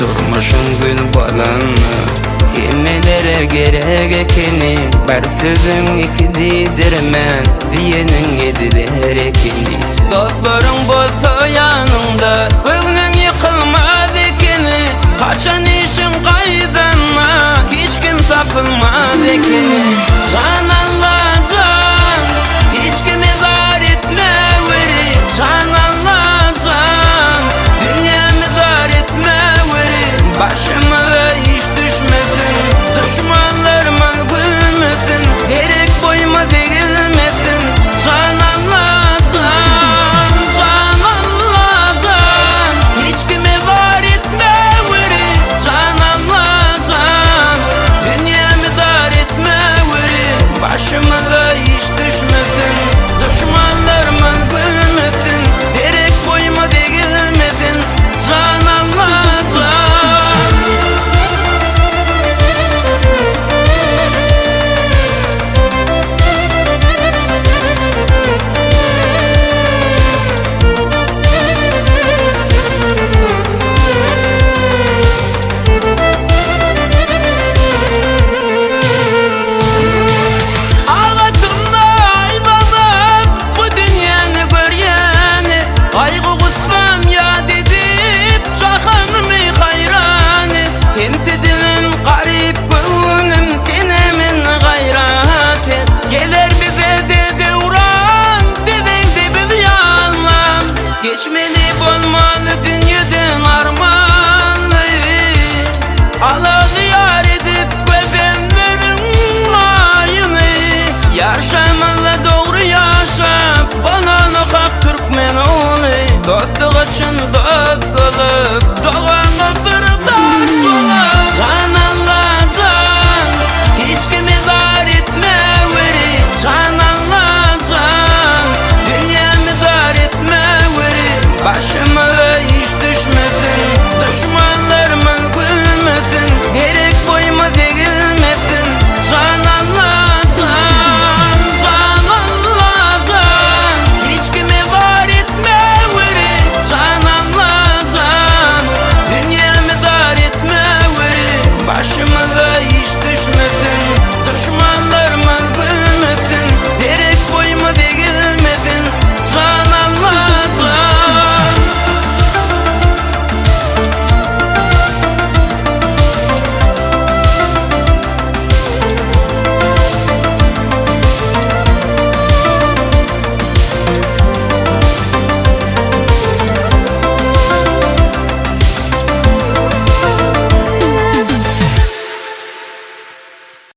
Durmuşum gül balanı kimilere gerek ekeni bir sözün iki didirmen diyenin edilir ekeni dostların bolsa yanında bugün yıkılmaz ekeni kaçan işin kaydanla hiç kim tapılmaz ekeni can Allah can hiç kimi dar etme veri can Allah can dünyamı dar etme veri başıma hiç düşmesin düşmanlarıma gülmesin gerek boyuma değilmesin can Allah can can Allah can hiç kimi var etme veri can Allah can dünyamı dar etme veri başıma hiç düşmesin düşmanlarıma gülmesin gerek boyuma değilmesin can Allah can. Geçmeli olmalı dünyadan armanlı Allah'ı yar edip bebenlerin layını Yaşamalı doğru yaşa Bana nakap Türkmen oğlu Dostluk için dost olup